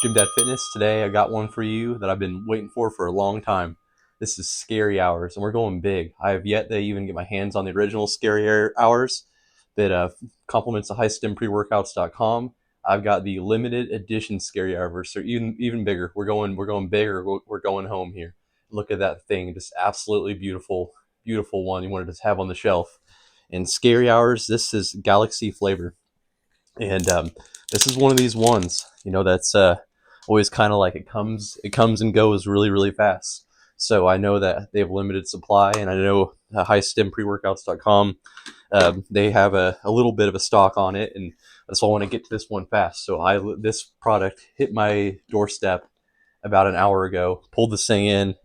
GYMDAD Fitness. Today I got one for you that I've been waiting for a long time. This is Scary Hours, and we're going big. I have yet to even get my hands on the original Scary Hours that complements the highstempreworkouts.com. I've got the limited edition Scary Hours, so even bigger. We're going bigger. We're going home here. Look at that thing, just absolutely beautiful, beautiful one. You wanted to have on the shelf. And Scary Hours, this is Galaxy flavor. And this is one of these ones, that's always kind of like it comes and goes really fast. So I know that they have limited supply, and I know highstempreworkouts.com, they have a little bit of a stock on it, and so I want to get to this one fast. So this product hit my doorstep about an hour ago, pulled this thing in,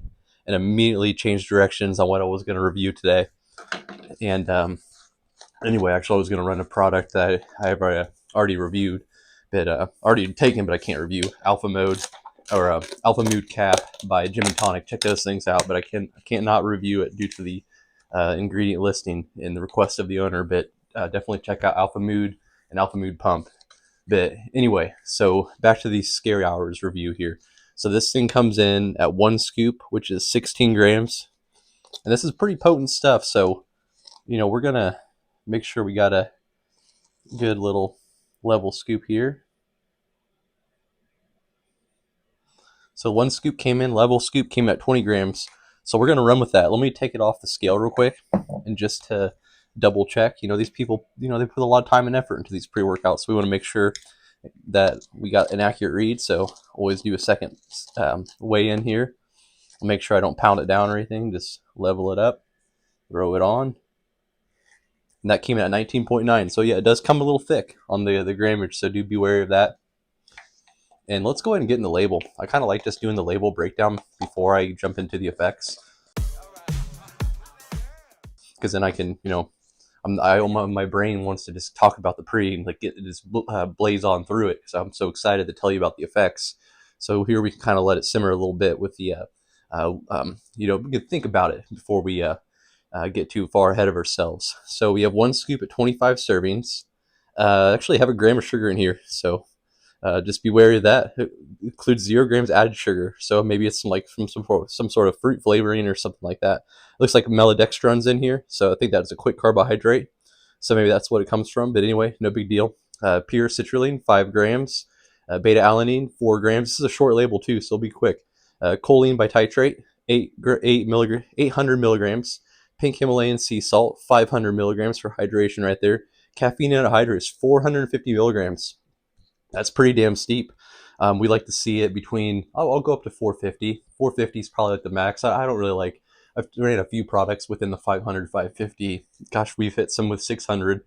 and immediately changed directions on what I was going to review today. And anyway, actually, I was going to run a product that I've already reviewed, but already taken, but I can't review. Alpha Mode or Alpha Mood Cap by Gym and Tonic. Check those things out, but I can't not review it due to the ingredient listing and the request of the owner. But definitely check out Alpha Mood and Alpha Mood Pump. But anyway, so back to the Scary Hours review here. So this thing comes in at 1 scoop, which is 16 grams, and this is pretty potent stuff. So we're gonna make sure we got a good little level scoop here. So 1 scoop came in, level scoop came at 20 grams. So we're going to run with that. Let me take it off the scale real quick and just to double check. These people, they put a lot of time and effort into these pre-workouts. So we want to make sure that we got an accurate read. So always do a second weigh in here. Make sure I don't pound it down or anything. Just level it up, throw it on. And that came in at 19.9. So yeah, it does come a little thick on the grammage. So do be wary of that. And let's go ahead and get in the label. I kind of like just doing the label breakdown before I jump into the effects, because then I can, my brain wants to just talk about the pre and like just blaze on through it, because I'm so excited to tell you about the effects. So here we can kind of let it simmer a little bit with the, we can think about it before we get too far ahead of ourselves. So we have 1 scoop at 25 servings. Actually, have a gram of sugar in here, so just be wary of that. It includes 0 grams added sugar, so maybe it's from some sort of fruit flavoring or something like that. It looks like maltodextrin's in here, so I think that's a quick carbohydrate. So maybe that's what it comes from. But anyway, no big deal. Pure citrulline, 5 grams. Beta alanine, 4 grams. This is a short label too, so it'll be quick. Choline bititrate, 800 milligrams. Pink Himalayan sea salt, 500 milligrams for hydration right there. Caffeine anhydrous, 450 milligrams. That's pretty damn steep. We like to see it between, I'll go up to 450. 450 is probably like the max. I don't really like, I've ran a few products within the 500, 550. Gosh, we've hit some with 600,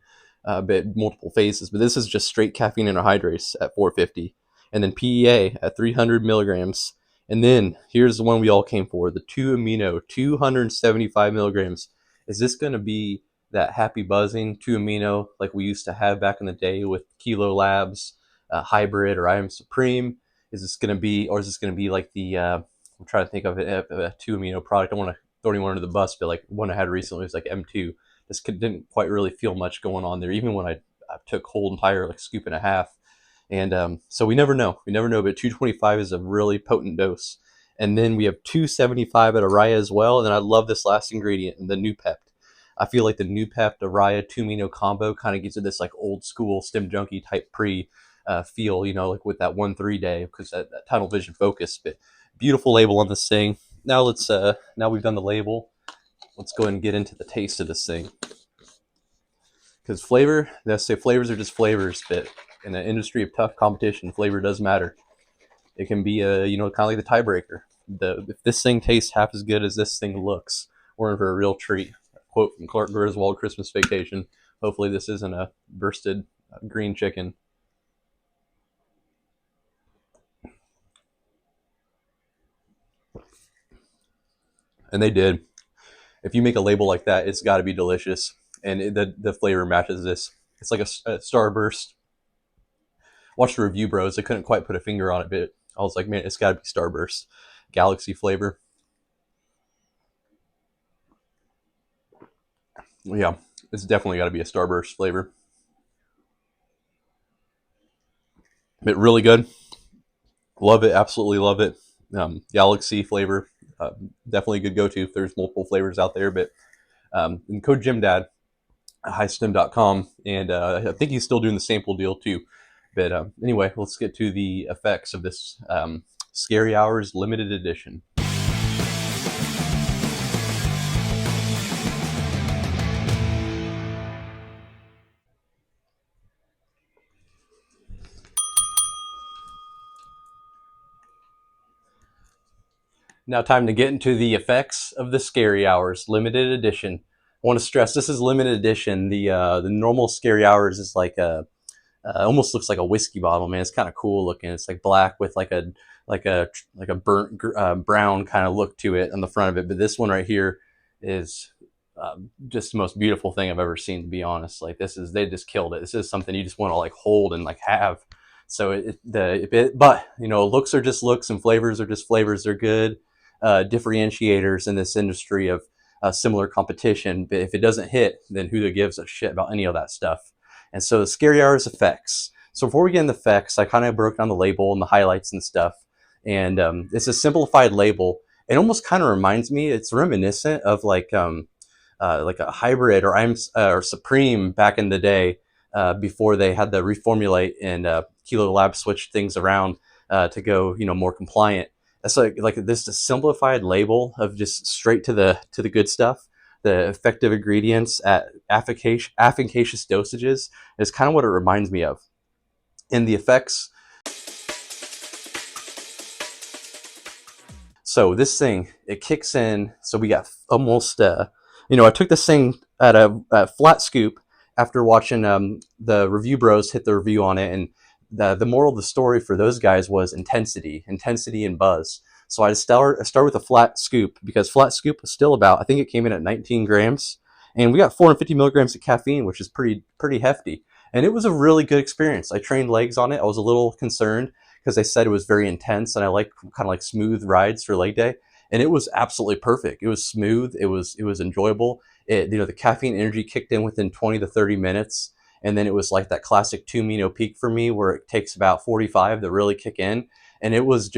but multiple phases. But this is just straight caffeine anhydrous at 450. And then PEA at 300 milligrams. And then here's the one we all came for, the 2-amino, 275 milligrams. Is this going to be that happy buzzing 2-amino like we used to have back in the day with Kilo Labs? Hybrid or IM Supreme? Is this going to be, or is this going to be like the, I'm trying to think of a 2-amino product. I want to throw anyone under the bus, but like one I had recently was like M2. This didn't quite really feel much going on there, even when I took whole entire like scoop and a half. And so we never know. But 225 is a really potent dose. And then we have 275 at Araya as well. And then I love this last ingredient, the Nupept. I feel like the Nupept Araya 2-amino combo kind of gives it this like old school Stem Junkie type pre feel, like with that 1-3 day, because that tunnel vision focus. But beautiful label on this thing. Now now we've done the label, let's go ahead and get into the taste of this thing. Because let's say flavors are just flavors, but in an industry of tough competition, flavor does matter. It can be kind of like the tiebreaker. If this thing tastes half as good as this thing looks, we're in for a real treat. Quote from Clark Griswold, Christmas Vacation. Hopefully this isn't a bursted green chicken. And they did. If you make a label like that, it's got to be delicious, and the flavor matches this. It's like a Starburst. Watched the review, bros. I couldn't quite put a finger on it, but I was like, man, it's got to be Starburst. Galaxy flavor. Yeah, it's definitely got to be a Starburst flavor. But really good. Love it, absolutely love it. Galaxy flavor, definitely a good go-to if there's multiple flavors out there. But and code GYMDAD, highstem.com, and I think he's still doing the sample deal too. But anyway, let's get to the effects of this Scary Hours limited edition. Now, time to get into the effects of the Scary Hours limited edition. I want to stress this is limited edition. The normal Scary Hours is like a almost looks like a whiskey bottle, man. It's kind of cool looking. It's like black with like a burnt brown kind of look to it on the front of it. But this one right here is just the most beautiful thing I've ever seen. To be honest, like this is they just killed it. This is something you just want to like hold and like have. So but you know, looks are just looks and flavors are just flavors. They're good differentiators in this industry of similar competition. But if it doesn't hit, then who gives a shit about any of that stuff? And so the Scary Hours effects. So before we get into effects, I kind of broke down the label and the highlights and stuff. And it's a simplified label. It almost kind of reminds me, it's reminiscent of like a hybrid or Supreme back in the day before they had to reformulate and Kilo Lab switched things around to go, you know, more compliant. It's like this simplified label of just straight to the good stuff. The effective ingredients at efficacious dosages is kind of what it reminds me of. In the effects, so this thing, it kicks in. So we got almost, you know, I took this thing at a flat scoop after watching the review bros hit the review on it. And the moral of the story for those guys was intensity and buzz. So I start with a flat scoop because flat scoop was still about, I think it came in at 19 grams. And we got 450 milligrams of caffeine, which is pretty hefty. And it was a really good experience. I trained legs on it. I was a little concerned because they said it was very intense, and I like kind of like smooth rides for leg day. And it was absolutely perfect. It was smooth. It was enjoyable. You know, the caffeine energy kicked in within 20 to 30 minutes, and then it was like that classic 2-amino peak for me, where it takes about 45 to really kick in. And it was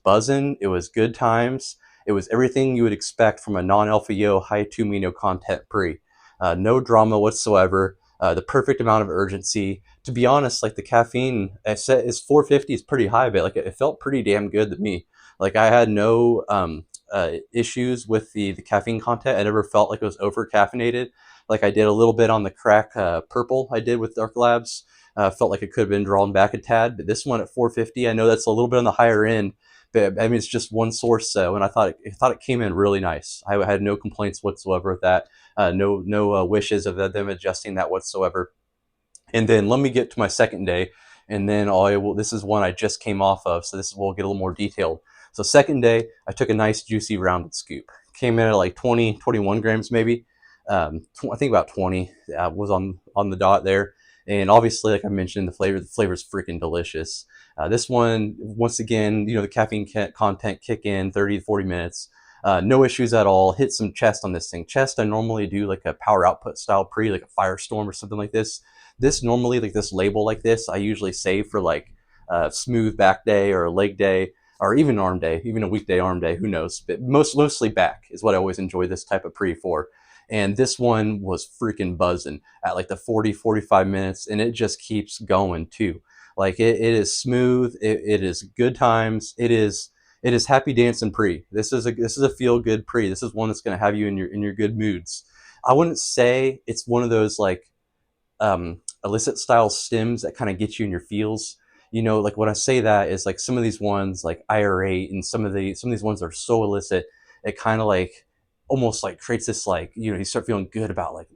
buzzing. It was good times. It was everything you would expect from a non-alpha yo high 2-amino content pre. No drama whatsoever. The perfect amount of urgency. To be honest, like the caffeine, I said is 450 is pretty high, but like it felt pretty damn good to me. Like I had no issues with the caffeine content. I never felt like it was over caffeinated. Like I did a little bit on the crack purple I did with Dark Labs. Felt like it could have been drawn back a tad, but this one at 450, I know that's a little bit on the higher end, but I mean it's just one source. And I thought it came in really nice. I had no complaints whatsoever with that. No wishes of them adjusting that whatsoever. And then let me get to my second day, and then this is one I just came off of, so we'll get a little more detailed. So second day, I took a nice juicy rounded scoop. Came in at like 20, 21 grams maybe. I think about 20 was on the dot there. And obviously, like I mentioned, the flavor's freaking delicious. This one, once again, you know, the caffeine content kick in 30 to 40 minutes. No issues at all. Hit some chest on this thing. Chest, I normally do like a power output style pre, like a Firestorm or something like this. This normally, like this label like this, I usually save for like a smooth back day or a leg day or even arm day, even a weekday arm day, who knows. But mostly back is what I always enjoy this type of pre for. And this one was freaking buzzing at like the 40, 45 minutes, and it just keeps going too. Like it is smooth. It is good times. It is happy dancing pre. This is a feel good pre. This is one that's going to have you in your good moods. I wouldn't say it's one of those like illicit style stims that kind of get you in your feels. You know, like when I say that is like some of these ones like IR8 and some of these ones that are so illicit, it kind of like almost like creates this like, you know, you start feeling good about like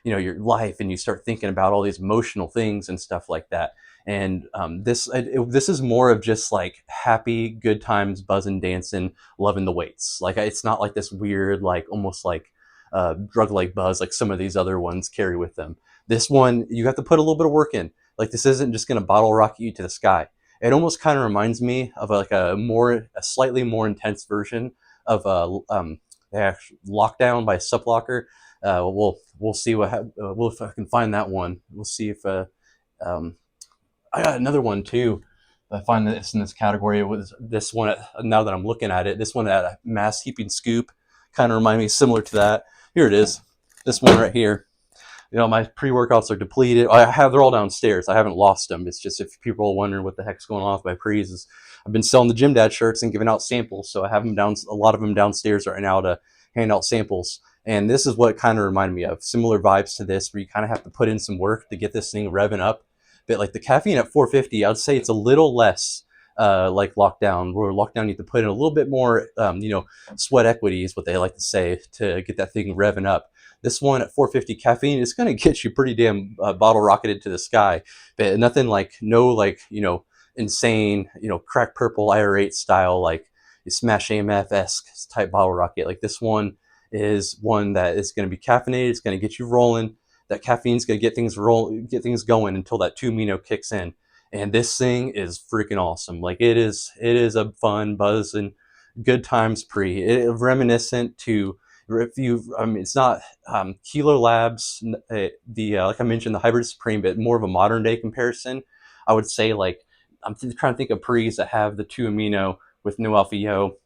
you know, your life, and you start thinking about all these emotional things and stuff like that. And this is more of just like happy good times, buzzing, dancing, loving the weights. Like it's not like this weird like almost like drug like buzz like some of these other ones carry with them. This one, you have to put a little bit of work in. Like this isn't just going to bottle rocket you to the sky. It almost kind of reminds me of like a slightly more intense version of Lockdown by Sublocker. We'll see if I can find that one. We'll see if um, I got another one too. I find that it's in this category. It was this one, now that I'm looking at it, this one at a mass heaping scoop kind of remind me similar to that. Here it is, this one right here. You know, my pre-workouts are depleted. They're all downstairs. I haven't lost them. It's just, if people are wondering what the heck's going on with my pre's, is I've been selling the GYMDAD shirts and giving out samples. So I have them down, a lot of them downstairs right now to hand out samples. And this is what it kind of reminded me of. Similar vibes to this, where you kind of have to put in some work to get this thing revving up. But like the caffeine at 450, I'd say it's a little less like lockdown. Where lockdown, you have to put in a little bit more, sweat equity is what they like to say, to get that thing revving up. This one at 450 caffeine is going to get you pretty damn bottle rocketed to the sky, but nothing like, no, like, insane, crack purple IR8 style, like Smash AMF-esque type bottle rocket. Like this one is one that is going to be caffeinated. It's going to get you rolling. That caffeine's going to get things going until that 2-amino kicks in. And this thing is freaking awesome. Like it is a fun buzz and good times pre. Reminiscent to, if you, I mean, it's not Kilo Labs, like I mentioned, the Hybrid Supreme, but more of a modern day comparison. I would say, like, I'm trying to think of pre's that have the 2-amino with no alpha yo,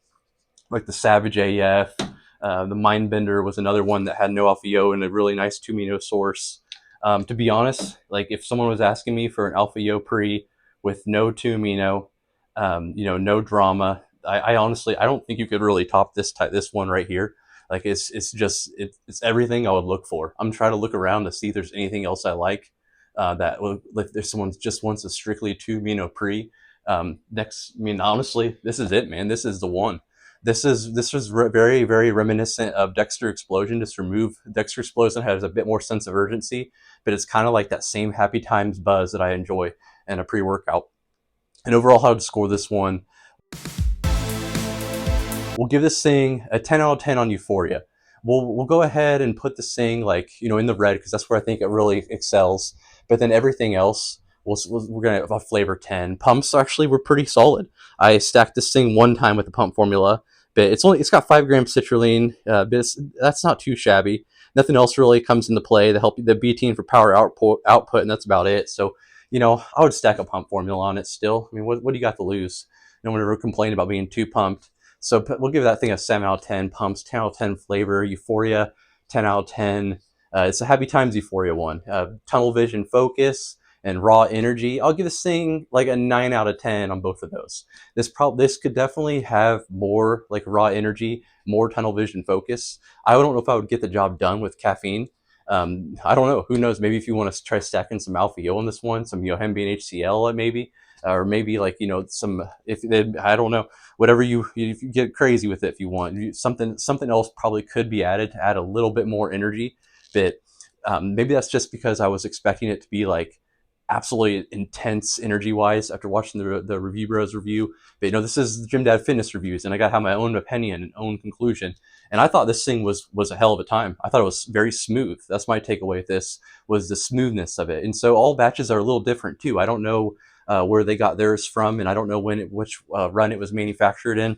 like the Savage AF. The Mindbender was another one that had no alpha yo and a really nice 2-amino source. To be honest, like if someone was asking me for an alpha yo pre with no 2-amino, no drama, I honestly, I don't think you could really top this one right here. Like it's everything I would look for. I'm trying to look around to see if there's anything else I like. That if there's someone just wants a strictly 2-amino pre. Next, I mean, honestly, this is it, man. This is the one. This was very, very reminiscent of Dexter Explosion. Just remove Dexter Explosion, has a bit more sense of urgency, but it's kind of like that same Happy Times buzz that I enjoy in a pre-workout. And overall, how to score this one? We'll give this thing a 10 out of 10 on Euphoria. We'll go ahead and put this thing, like, in the red, because that's where I think it really excels. But then everything else, we're going to flavor 10. Pumps actually were pretty solid. I stacked this thing one time with the pump formula, but it's got 5 grams citrulline, but that's not too shabby. Nothing else really comes into play. The betaine for power output, and that's about it. So, I would stack a pump formula on it still. I mean, what do you got to lose? No one ever complained about being too pumped. So we'll give that thing a 7 out of 10. Pumps, 10 out of 10 flavor. Euphoria, 10 out of 10. It's a Happy Times Euphoria one. Tunnel vision focus and raw energy. I'll give this thing like a 9 out of 10 on both of those. This could definitely have more like raw energy, more tunnel vision focus. I don't know if I would get the job done with caffeine. I don't know. Who knows? Maybe if you want to try stacking some alpha yo on this one, some yohimbean HCl maybe, or maybe like some, if I don't know, whatever if you get crazy with it, if you want something else probably could be added to add a little bit more energy. But maybe that's just because I was expecting it to be like absolutely intense energy wise after watching the Review Bros review. But this is GYMDAD Fitness Reviews, and I got to have my own opinion and own conclusion. And I thought this thing was a hell of a time. I thought it was very smooth. That's my takeaway with this, was the smoothness of it. And so all batches are a little different too. I don't know where they got theirs from, and I don't know which run it was manufactured in.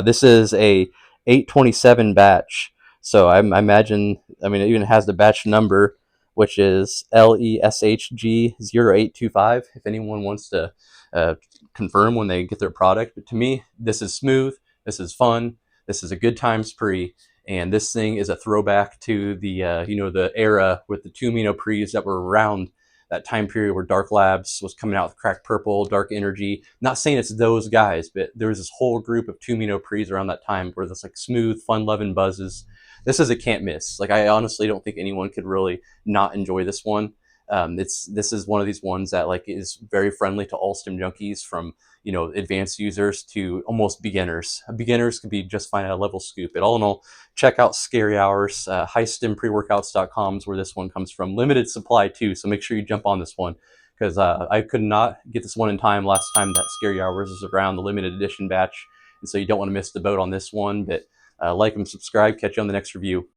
This is a 827 batch. So I imagine, it even has the batch number, which is LESHG0825, if anyone wants to confirm when they get their product. But to me, this is smooth, this is fun, this is a good times pre, and this thing is a throwback to the the era with the 2-amino pre's that were around that time period where Dark Labs was coming out with Crack Purple, Dark Energy. Not saying it's those guys, but there was this whole group of 2-amino pre's around that time where this like smooth, fun-loving buzzes. This is a can't miss. Like I honestly don't think anyone could really not enjoy this one. This is one of these ones that like is very friendly to all stim junkies, from advanced users to almost beginners. Beginners could be just fine at a level scoop. But all in all, check out Scary Hours. HighStimPreworkouts.com is where this one comes from. Limited supply too, so make sure you jump on this one, because I could not get this one in time last time that Scary Hours was around, the limited edition batch, and so you don't want to miss the boat on this one. But like and subscribe. Catch you on the next review.